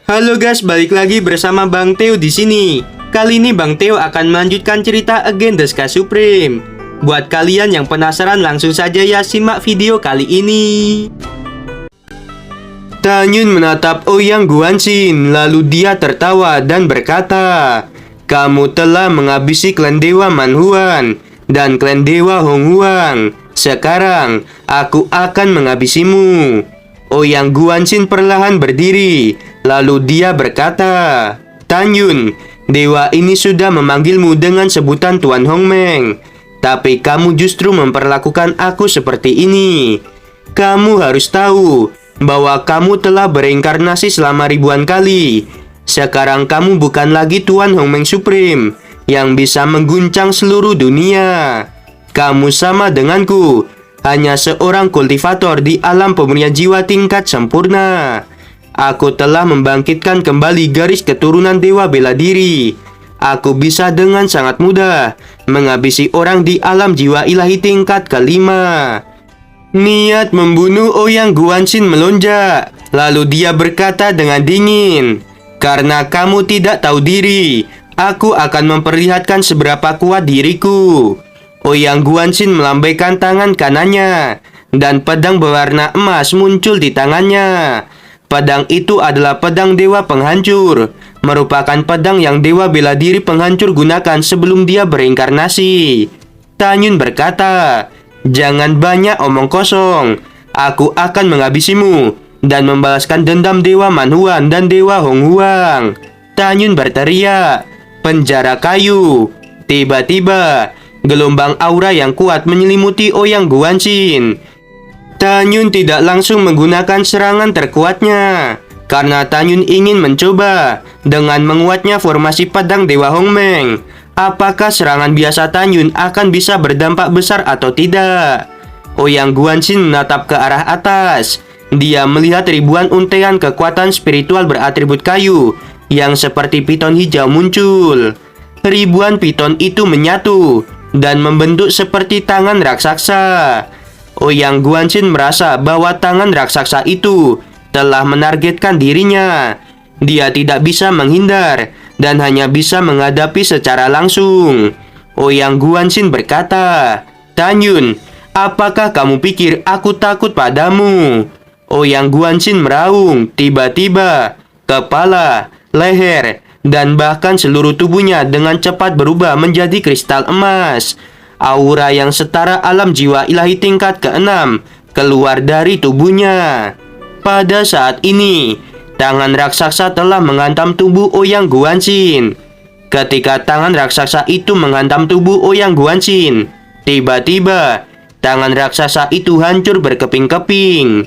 Halo guys, balik lagi bersama Bang Theo di sini. Kali ini Bang Theo akan melanjutkan cerita Against the Sky Supreme. Buat kalian yang penasaran, langsung saja ya simak video kali ini. Tanyun menatap Ouyang Guanxin, lalu dia tertawa dan berkata, "Kamu telah menghabisi klan Dewa Manhuan dan klan Dewa Honghuang. Sekarang, aku akan menghabisimu." Ouyang Guanxin perlahan berdiri, lalu dia berkata, "Tanyun, dewa ini sudah memanggilmu dengan sebutan Tuan Hongmeng, tapi kamu justru memperlakukan aku seperti ini. Kamu harus tahu bahwa kamu telah bereinkarnasi selama ribuan kali. Sekarang kamu bukan lagi Tuan Hongmeng Supreme yang bisa mengguncang seluruh dunia. Kamu sama denganku, hanya seorang kultivator di alam pemulihan jiwa tingkat sempurna. Aku telah membangkitkan kembali garis keturunan Dewa Bela Diri. Aku bisa dengan sangat mudah menghabisi orang di alam jiwa ilahi tingkat kelima." Niat membunuh Ouyang Guanxin melonjak, lalu dia berkata dengan dingin, "Karena kamu tidak tahu diri, aku akan memperlihatkan seberapa kuat diriku." Ouyang Guanxin melambaikan tangan kanannya, dan pedang berwarna emas muncul di tangannya. Pedang itu adalah pedang Dewa Penghancur, merupakan pedang yang Dewa Bela Diri Penghancur gunakan sebelum dia bereinkarnasi. Tanyun berkata, "Jangan banyak omong kosong. Aku akan menghabisimu dan membalaskan dendam Dewa Manhuan dan Dewa Honghuang." Tanyun berteriak, "Penjara kayu!" Tiba-tiba, gelombang aura yang kuat menyelimuti Ouyang Guanxin. Tanyun tidak langsung menggunakan serangan terkuatnya, karena Tanyun ingin mencoba dengan menguatnya formasi pedang Dewa Hongmeng. Apakah serangan biasa Tanyun akan bisa berdampak besar atau tidak? Ouyang Guanxin menatap ke arah atas. Dia melihat ribuan untaian kekuatan spiritual beratribut kayu yang seperti piton hijau muncul. Ribuan piton itu menyatu dan membentuk seperti tangan raksasa. Ouyang Guanxin merasa bahwa tangan raksasa itu telah menargetkan dirinya. Dia tidak bisa menghindar dan hanya bisa menghadapi secara langsung. Ouyang Guanxin berkata, "Tanyun, apakah kamu pikir aku takut padamu?" Ouyang Guanxin meraung. Tiba-tiba, kepala, leher, dan bahkan seluruh tubuhnya dengan cepat berubah menjadi kristal emas. Aura yang setara alam jiwa ilahi tingkat ke-6 keluar dari tubuhnya. Pada saat ini, tangan raksasa telah menghantam tubuh Ouyang Guanxin. Ketika tangan raksasa itu menghantam tubuh Ouyang Guanxin, tiba-tiba tangan raksasa itu hancur berkeping-keping.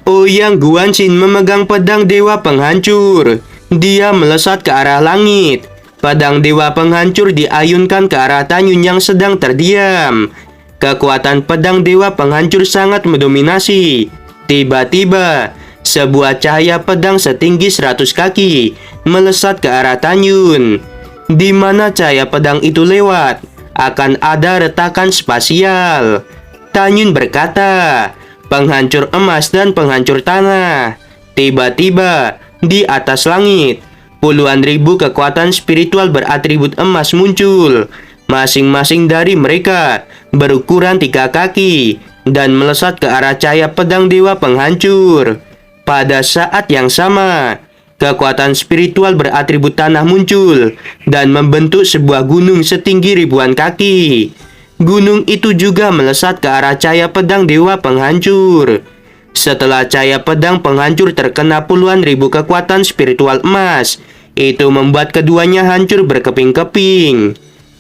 Ouyang Guanxin memegang pedang Dewa Penghancur. Dia melesat ke arah langit. Pedang Dewa Penghancur diayunkan ke arah Tanyun yang sedang terdiam. Kekuatan pedang Dewa Penghancur sangat mendominasi. Tiba-tiba, sebuah cahaya pedang setinggi 100 kaki melesat ke arah Tanyun. Di mana cahaya pedang itu lewat, akan ada retakan spasial. Tanyun berkata, "Penghancur emas dan penghancur tanah." Tiba-tiba, di atas langit, puluhan ribu kekuatan spiritual beratribut emas muncul. Masing-masing dari mereka berukuran 3 kaki dan melesat ke arah cahaya pedang Dewa Penghancur. Pada saat yang sama, kekuatan spiritual beratribut tanah muncul dan membentuk sebuah gunung setinggi ribuan kaki. Gunung itu juga melesat ke arah cahaya pedang Dewa Penghancur. Setelah cahaya pedang penghancur terkena puluhan ribu kekuatan spiritual emas, itu membuat keduanya hancur berkeping-keping.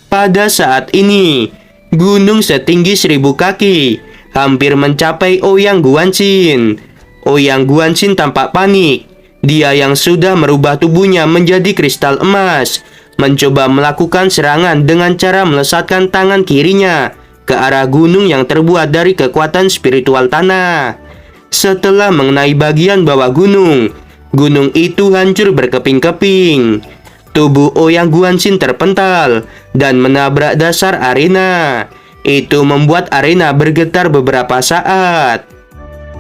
Pada saat ini, gunung setinggi 1000 kaki hampir mencapai Ouyang Guanxin. Ouyang Guanxin tampak panik. Dia yang sudah merubah tubuhnya menjadi kristal emas mencoba melakukan serangan dengan cara melesatkan tangan kirinya ke arah gunung yang terbuat dari kekuatan spiritual tanah. Setelah mengenai bagian bawah gunung, gunung itu hancur berkeping-keping. Tubuh Ouyang Guanxin terpental dan menabrak dasar arena. Itu membuat arena bergetar beberapa saat.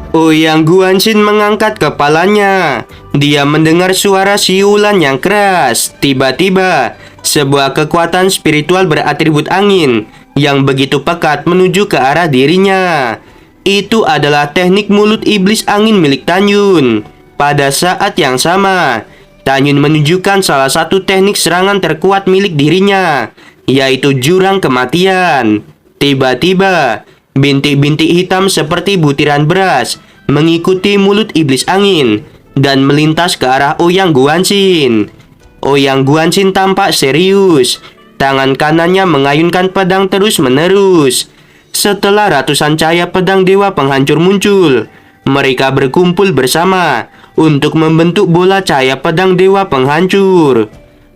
Ouyang Guanxin mengangkat kepalanya. Dia mendengar suara siulan yang keras. Tiba-tiba, sebuah kekuatan spiritual beratribut angin yang begitu pekat menuju ke arah dirinya. Itu adalah teknik mulut iblis angin milik Tanyun. Pada saat yang sama, Tanyun menunjukkan salah satu teknik serangan terkuat milik dirinya, yaitu jurang kematian. Tiba-tiba, bintik-bintik hitam seperti butiran beras mengikuti mulut iblis angin dan melintas ke arah Ouyang Guanxin. Ouyang Guanxin tampak serius. Tangan kanannya mengayunkan pedang terus-menerus. Setelah ratusan cahaya pedang dewa penghancur muncul, mereka berkumpul bersama untuk membentuk bola cahaya pedang dewa penghancur.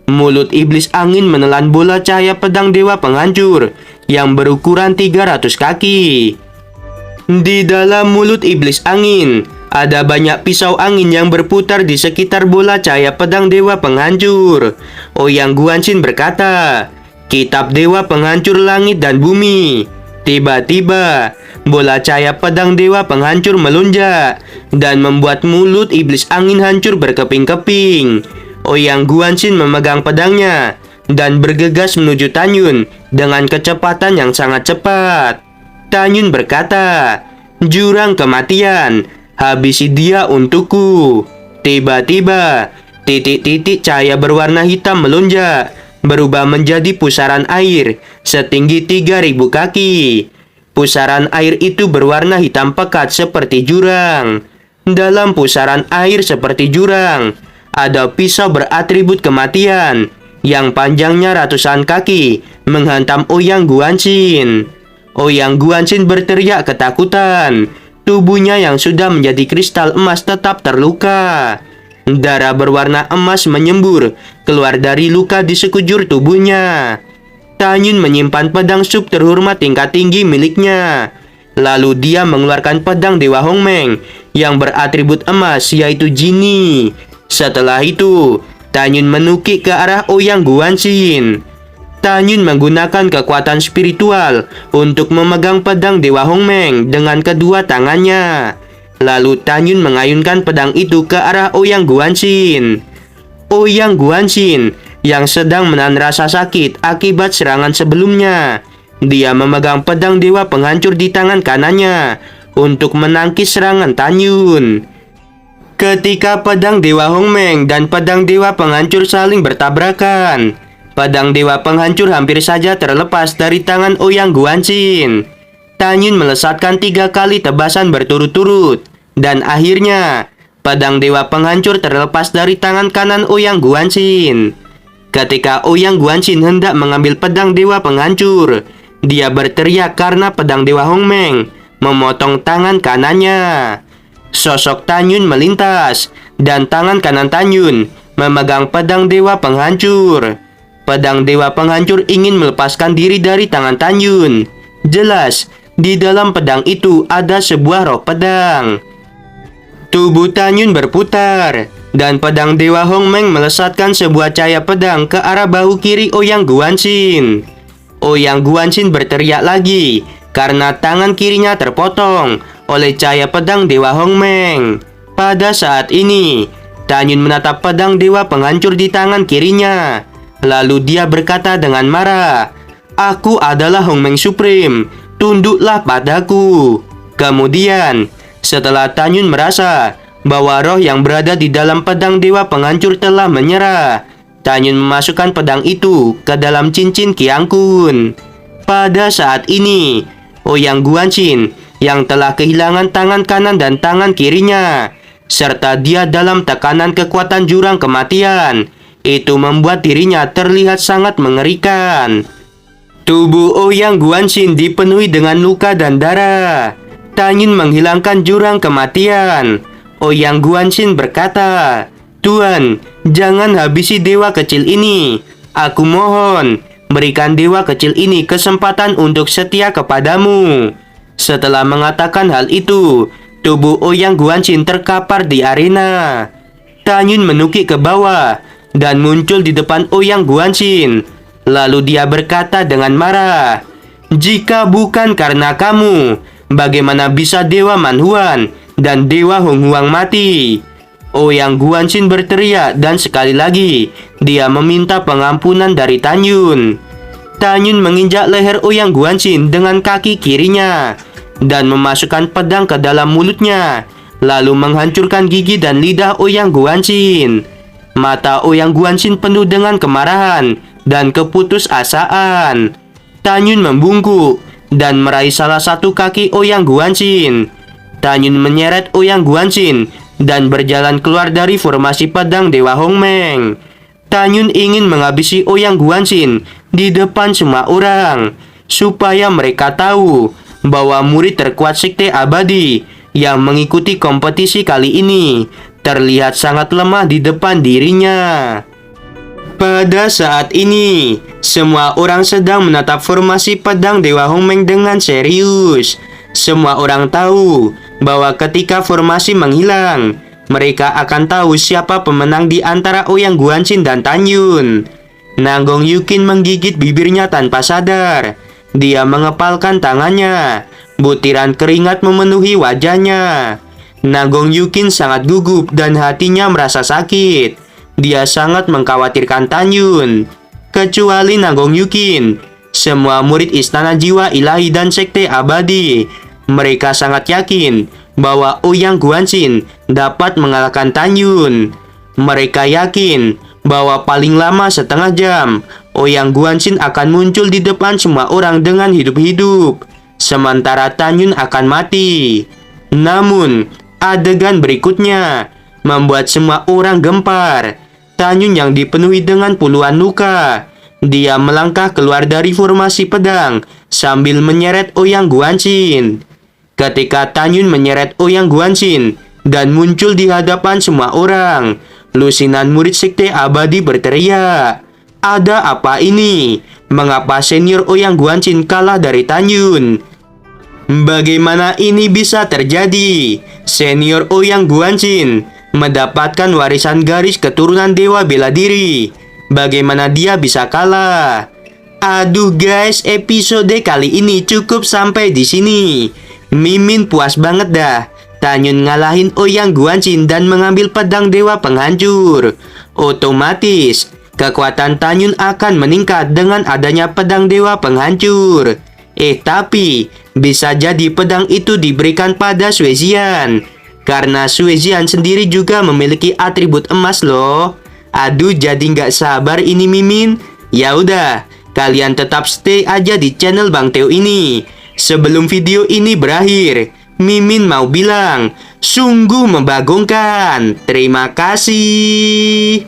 Mulut iblis angin menelan bola cahaya pedang dewa penghancur yang berukuran 300 kaki. Di dalam mulut iblis angin, ada banyak pisau angin yang berputar di sekitar bola cahaya pedang dewa penghancur. Ouyang Guanxin berkata, "Kitab dewa penghancur langit dan bumi." Tiba-tiba, bola cahaya pedang dewa penghancur melonjak dan membuat mulut iblis angin hancur berkeping-keping. Ouyang Guanxin memegang pedangnya dan bergegas menuju Tanyun dengan kecepatan yang sangat cepat. Tanyun berkata, "Jurang kematian, habisi dia untukku." Tiba-tiba, titik-titik cahaya berwarna hitam melonjak, berubah menjadi pusaran air setinggi 3.000 kaki. Pusaran air itu berwarna hitam pekat seperti jurang. Dalam pusaran air seperti jurang, ada pisau beratribut kematian yang panjangnya ratusan kaki menghantam Ouyang Guanxin. Ouyang Guanxin berteriak ketakutan. Tubuhnya yang sudah menjadi kristal emas tetap terluka. Darah berwarna emas menyembur keluar dari luka di sekujur tubuhnya. Tanyun menyimpan pedang sub terhormat tingkat tinggi miliknya. Lalu dia mengeluarkan pedang Dewa Hongmeng yang beratribut emas, yaitu Jini. Setelah itu, Tanyun menukik ke arah Ouyang Guanxin. Tanyun menggunakan kekuatan spiritual untuk memegang pedang Dewa Hongmeng dengan kedua tangannya. Lalu Tanyun mengayunkan pedang itu ke arah Ouyang Guanxin. Ouyang Guanxin yang sedang menahan rasa sakit akibat serangan sebelumnya, dia memegang pedang dewa penghancur di tangan kanannya untuk menangkis serangan Tanyun. Ketika pedang Dewa Hongmeng dan pedang Dewa Penghancur saling bertabrakan, pedang Dewa Penghancur hampir saja terlepas dari tangan Ouyang Guanxin. Tanyun melesatkan 3 kali tebasan berturut-turut, dan akhirnya pedang Dewa Penghancur terlepas dari tangan kanan Ouyang Guanxin. Ketika Ouyang Guanxin hendak mengambil pedang Dewa Penghancur, dia berteriak karena pedang Dewa Hongmeng memotong tangan kanannya. Sosok Tanyun melintas, dan tangan kanan Tanyun memegang pedang Dewa Penghancur. Pedang Dewa Penghancur ingin melepaskan diri dari tangan Tanyun. Jelas, di dalam pedang itu ada sebuah roh pedang. Tubuh Tanyun berputar, dan pedang Dewa Hongmeng melesatkan sebuah cahaya pedang ke arah bahu kiri Ouyang Guanxin. Ouyang Guanxin berteriak lagi karena tangan kirinya terpotong oleh cahaya pedang Dewa Hongmeng. Pada saat ini, Tanyun menatap pedang Dewa Penghancur di tangan kirinya. Lalu dia berkata dengan marah, "Aku adalah Hongmeng Supreme, tunduklah padaku." Kemudian, setelah Tanyun merasa bahwa roh yang berada di dalam pedang Dewa Penghancur telah menyerah, Tanyun memasukkan pedang itu ke dalam cincin Qiang Kun. Pada saat ini, Ouyang Guanxin yang telah kehilangan tangan kanan dan tangan kirinya, serta dia dalam tekanan kekuatan jurang kematian, itu membuat dirinya terlihat sangat mengerikan. Tubuh Ouyang Guanxin dipenuhi dengan luka dan darah. Tanyun menghilangkan jurang kematian. Ouyang Guanxin berkata, "Tuan, jangan habisi dewa kecil ini. Aku mohon, berikan dewa kecil ini kesempatan untuk setia kepadamu." Setelah mengatakan hal itu, tubuh Ouyang Guanxin terkapar di arena. Tanyun menukik ke bawah dan muncul di depan Ouyang Guanxin. Lalu dia berkata dengan marah, "Jika bukan karena kamu, bagaimana bisa Dewa Manhuan dan Dewa Hong Huang mati. Ouyang Guanxin berteriak dan sekali lagi dia meminta pengampunan dari Tan Yun. Tan Yun menginjak leher Ouyang Guanxin dengan kaki kirinya dan memasukkan pedang ke dalam mulutnya, lalu menghancurkan gigi dan lidah Ouyang Guanxin. Mata Ouyang Guanxin penuh dengan kemarahan dan keputusasaan. Tan Yun membungkuk dan meraih salah satu kaki Ouyang Guanxin. Tan Yun menyeret Ouyang Guanxin dan berjalan keluar dari formasi pedang Dewa Hongmeng. Tan Yun ingin menghabisi Ouyang Guanxin di depan semua orang, supaya mereka tahu bahwa murid terkuat Sekte Abadi yang mengikuti kompetisi kali ini terlihat sangat lemah di depan dirinya. Pada saat ini, semua orang sedang menatap formasi pedang Dewa Hongmeng dengan serius. Semua orang tahu bahwa ketika formasi menghilang, mereka akan tahu siapa pemenang di antara Ouyang Guanxin dan Tan Yun. Nanggong Yukin menggigit bibirnya tanpa sadar. Dia mengepalkan tangannya. Butiran keringat memenuhi wajahnya. Nanggong Yukin sangat gugup dan hatinya merasa sakit. Dia sangat mengkhawatirkan Tan Yun. Kecuali Nanggong Yukin, semua murid Istana Jiwa Ilahi dan Sekte Abadi, mereka sangat yakin bahwa Ouyang Guanxin dapat mengalahkan Tan Yun. Mereka yakin bahwa paling lama setengah jam, Ouyang Guanxin akan muncul di depan semua orang dengan hidup-hidup, sementara Tan Yun akan mati. Namun, adegan berikutnya membuat semua orang gempar. Tan Yun yang dipenuhi dengan puluhan luka, dia melangkah keluar dari formasi pedang sambil menyeret Ouyang Guanxin. Ketika Tan Yun menyeret Ouyang Guanxin dan muncul di hadapan semua orang, lusinan murid Sekte Abadi berteriak, "Ada apa ini? Mengapa senior Ouyang Guanxin kalah dari Tan Yun? Bagaimana ini bisa terjadi? Senior Ouyang Guanxin mendapatkan warisan garis keturunan Dewa Bela Diri. Bagaimana dia bisa kalah?" Aduh guys, episode kali ini cukup sampai di sini. Mimin puas banget dah. Tan Yun ngalahin Ouyang Guanxin dan mengambil pedang Dewa Penghancur. Otomatis, kekuatan Tan Yun akan meningkat dengan adanya pedang Dewa Penghancur. Tapi bisa jadi pedang itu diberikan pada Sui Zhan, karena Sui Zhan sendiri juga memiliki atribut emas loh. Aduh, jadi nggak sabar ini Mimin. Ya udah, kalian tetap stay aja di channel Bang Teo ini. Sebelum video ini berakhir, Mimin mau bilang, sungguh membagongkan. Terima kasih.